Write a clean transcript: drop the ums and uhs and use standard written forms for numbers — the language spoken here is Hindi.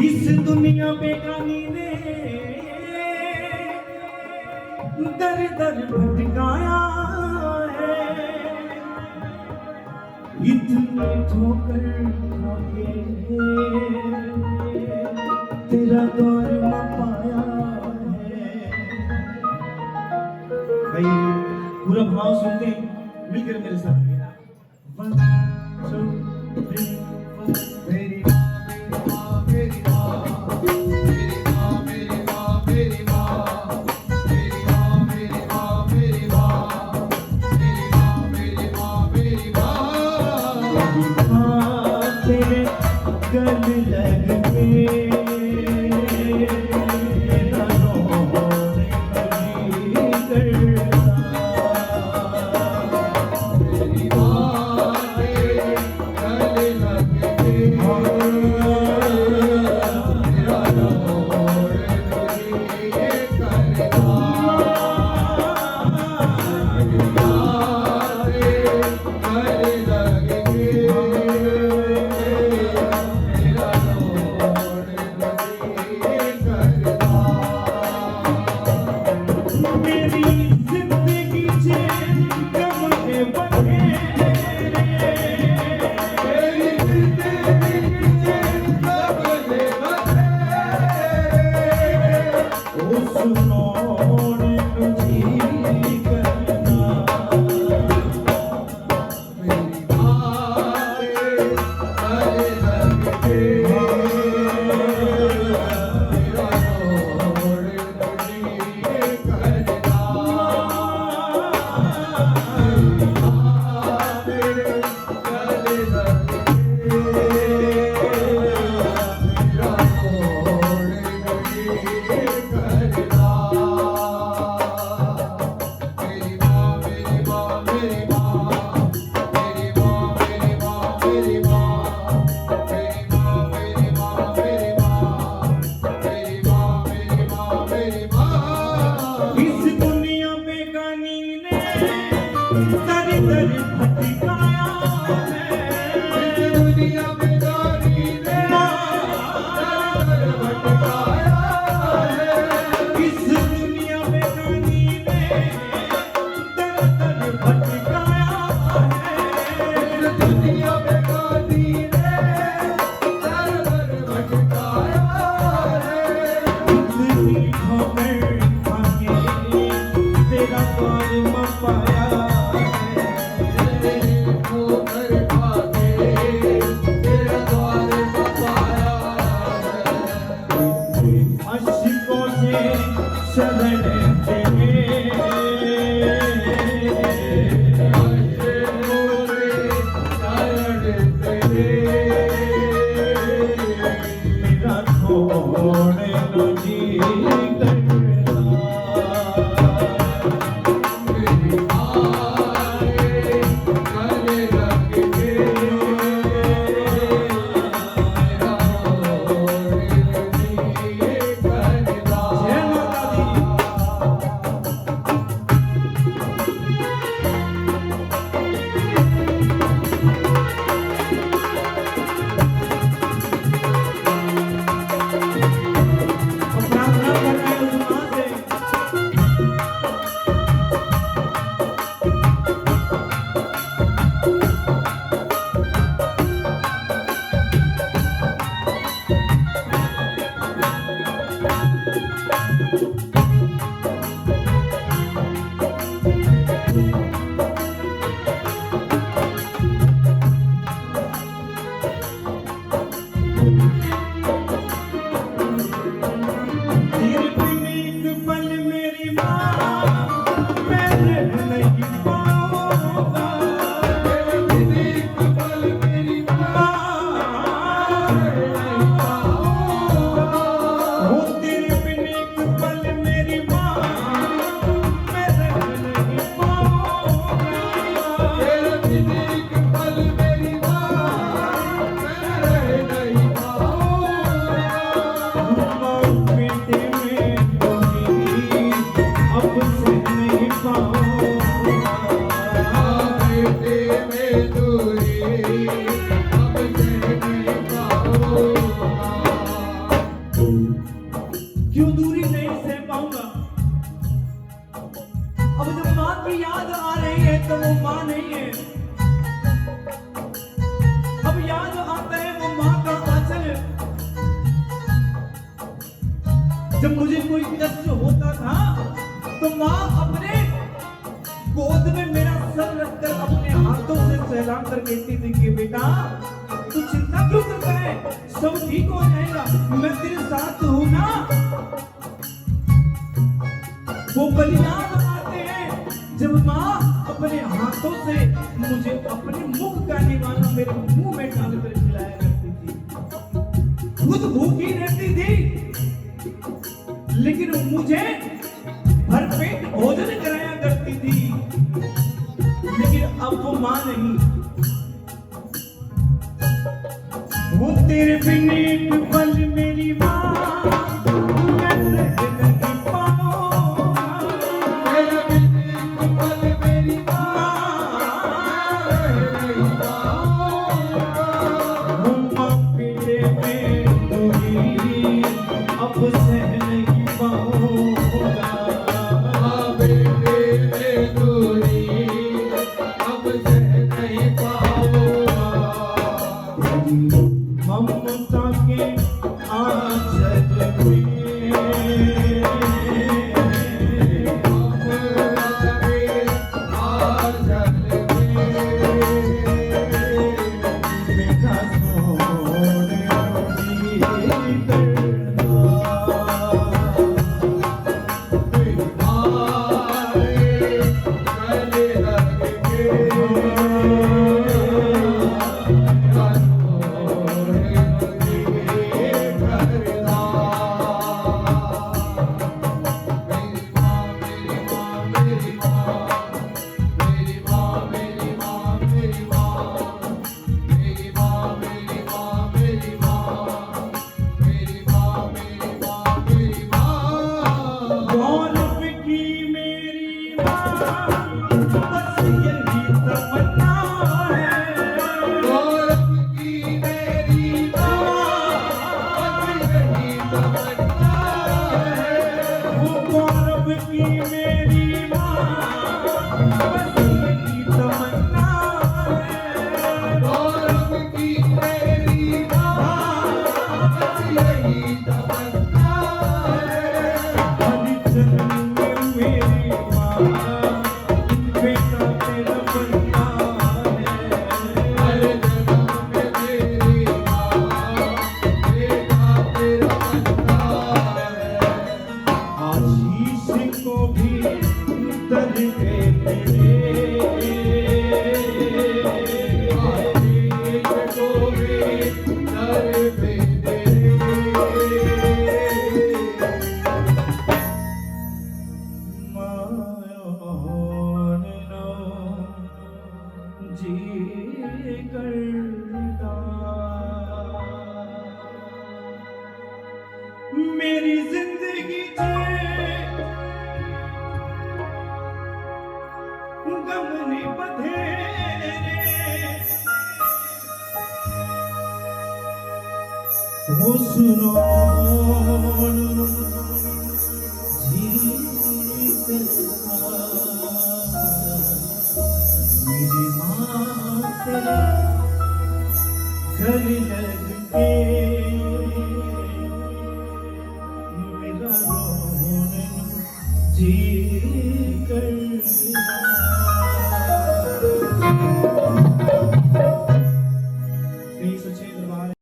इस दुनिया बेगानी ने दर दर भटकाया है, इतने ठोकर खाके तेरा द्वार न पाया है। भाई पूरा भाव सुनते हैं मिलकर मेरे साथ। 1 2 3 4 मेरी क्यों दूरी नहीं सह पाऊंगा। अब जब माँ की याद आ रही है तो वो माँ नहीं है। अब याद आता है वो माँ का आंचल। जब मुझे कोई कष्ट होता था तो माँ अपने गोद में मेरा सर रखकर अपने हाथों से सहलाकर कहती थी कि बेटा तू चिंता क्यों करता है, सब ठीक हो जाएगा, मैं तेरे साथ हूं ना। वो बलिदान आते हैं जब माँ अपने हाथों से मुझे अपने मुख का निवाला मेरे मुंह में डालकर खिलाया करती थी। खुद भूखी रहती थी लेकिन मुझे भरपेट भोजन कराया करती थी। लेकिन अब वो माँ नहीं। वो तेरे बिन एक पल मेरी माँ मैं रह नहीं पाऊंगा। तेरे बिन एक पल मेरी माँ मैं रह नहीं पाऊंगा। वो माँ पीछे में दूरी अब सह नहीं पाऊंगा। माँ बेटे में दूरी अब सह नहीं पाऊंगा। ममता के आंचल में बेटा सोने मेरी जिंदगी गमने बधेरे हो सुनो मेरी माँ तेरे घर लग के मेरा रोने जी कर